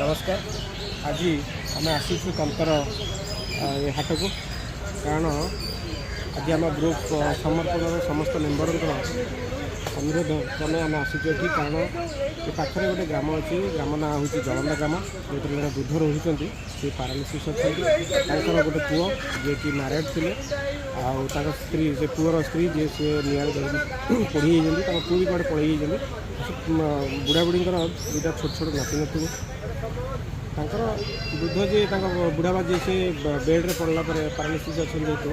नमस्कार। आज आम आसीचु कंतर हाट को कारण आज आम ग्रुप समर्पण समस्त मेम्बर अनुरोध क्रमे आम आसीचु ये कारण ये पाखे गोटे ग्राम अच्छी ग्राम ना हूँ जलंदा ग्राम जो जन वृद्ध रोच से पारालीसीस अच्छा गोटे पुओ जी कि मैरिड थे स्त्री से पुअर स्त्री जी सी निआर पढ़ी पुओ भी कड़े पड़े बुढ़ा बुढ़ी दुटा छोट छोट नाती नाती वृद्ध जी बुढ़ाबा जी से बेड्रे पड़ला पारालीसीस अच्छा जेहतु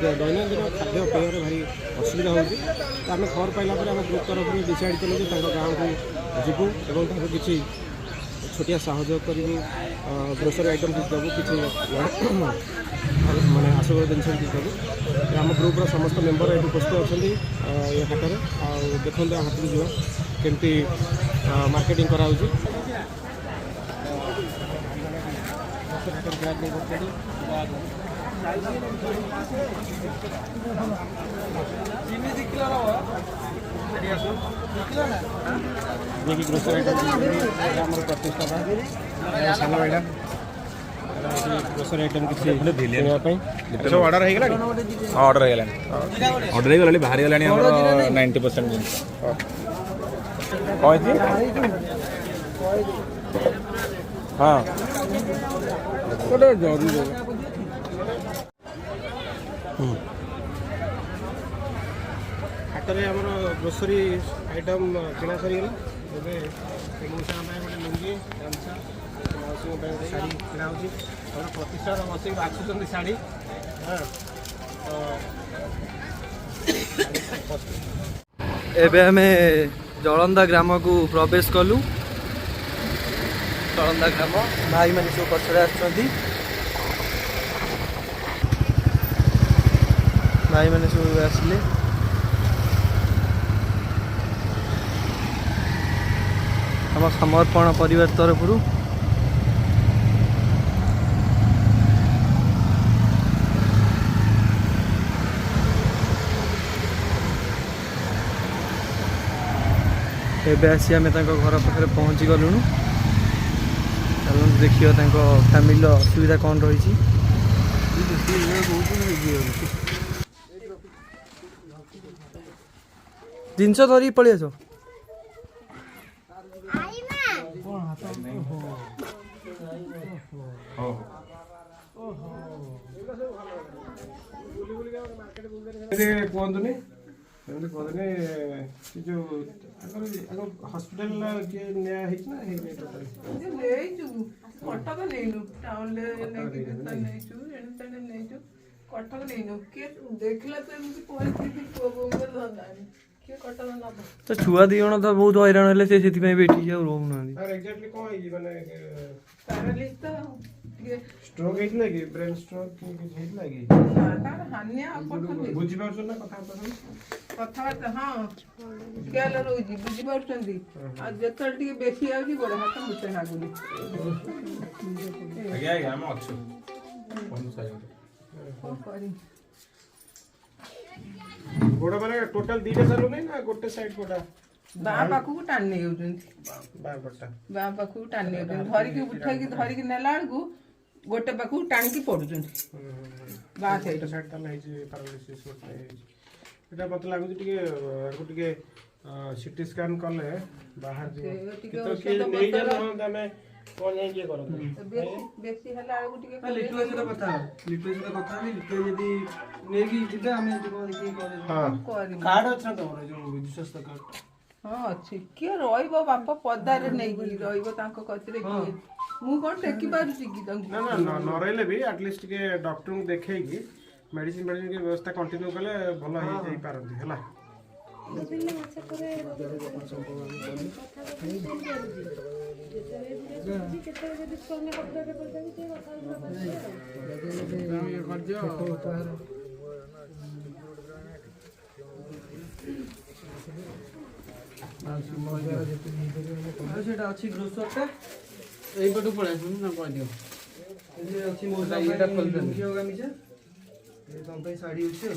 दैनन्दिन खाद्य पेय भारी असुविधा होगी आम खबर पाइला आम ग्रुप तरफ डिसाइड कलु गाँव को जीवु और किसी छोटिया सहयोग करूँ ग्रोसरी आइटम किसी देवु किसी माने आसबाब जिन किसी देवु आम ग्रुप्र समस्त मेम्बर ये उपस्थित अच्छा ये हाटर देखते हाट को जीवा केमती मार्केटिंग कराऊँ ग्रोसरी आइटम प्रतिष्ठा सान भाईटा ग्रोसरी आइटम किसी ऑर्डर ऑर्डर बाहरी गला 90% हाँ गोटे जरूरी हाटरे आम ग्रोसरी आइटम किଣା सरीगला मौसा गोटे लुंगी गामछा मौसी गोटे शाढ़ी किଣା होची प्रतिष्ठा मौसी बाछुंट शाढ़ी एबे हमें जलंदा ग्राम को प्रवेश कलु। जलंदा ग्राम भाई मैंने सब पछड़े भाई मैंने सब आसिले हम समर्पण परिवार तरफ एबे आसी आम घर पाखे पहुँची गलुणु। चलो देखिए फैमिली असुविधा कौन रही जिनस धरिक पलि आस कहतुनी कहतुनी जो हस्पिटाल कटक नहीं टाउन कटक नहीं किए देखला तो एमती परिस्थिति धंदा किए कटक नब तो छुआ दी जन तो बहुत हैरान है से बैठी रोम ना एक्जेक्टली कौन है माने पैरालिस तो स्ट्रोक हेतला कि ब्रेन स्ट्रोक कि हेतला कि तार हान्या अपन बुझी पारछ ना कथा हाँ क्या रोजी बुझी पारछंदी आ जतल टिके बेसी आउची गोड़ हाथ मुटे हागुनी आगे आगे हम अच्छो कोन साइड को करी गोड़ माने टोटल दीटा चालू नहीं ना गोटे साइड कोडा बा पाखु को टान नै होउचंती बा पाखु टान नै होउचंती धरि के उठाई के धरि के नेला को गोटे पाखु टाणी की पडुचंती बा साइड ता नै जे पैरालिसिस होते एटा मत लागु टिके सिटी स्कैन कले बाहर जे तो के नै जानो हमें कोन नै जे करो बेसी हला को टिके लिटुए से कथा नहीं लिटुए यदि नेगी जिते हमें जो की करे हां कार्ड अच्छा तोर जो विजु स्वास्थ्य कार्ड हाँ अच्छी किए रहिबो बापा पदारे नै की रहिबो तांको कतरे की मु कोन टेकी पारुची की तांको ना ना न रहले भी एटलीस्ट के डॉक्टर को देखे की मेडिसिन की व्यवस्था कंटिन्यू कले भलो हो जाई पारंती हला अच्छी ग्रोसर यही पटू पड़े ना कह दियो अच्छी मोटा ये तुम शाढ़ी अच्छे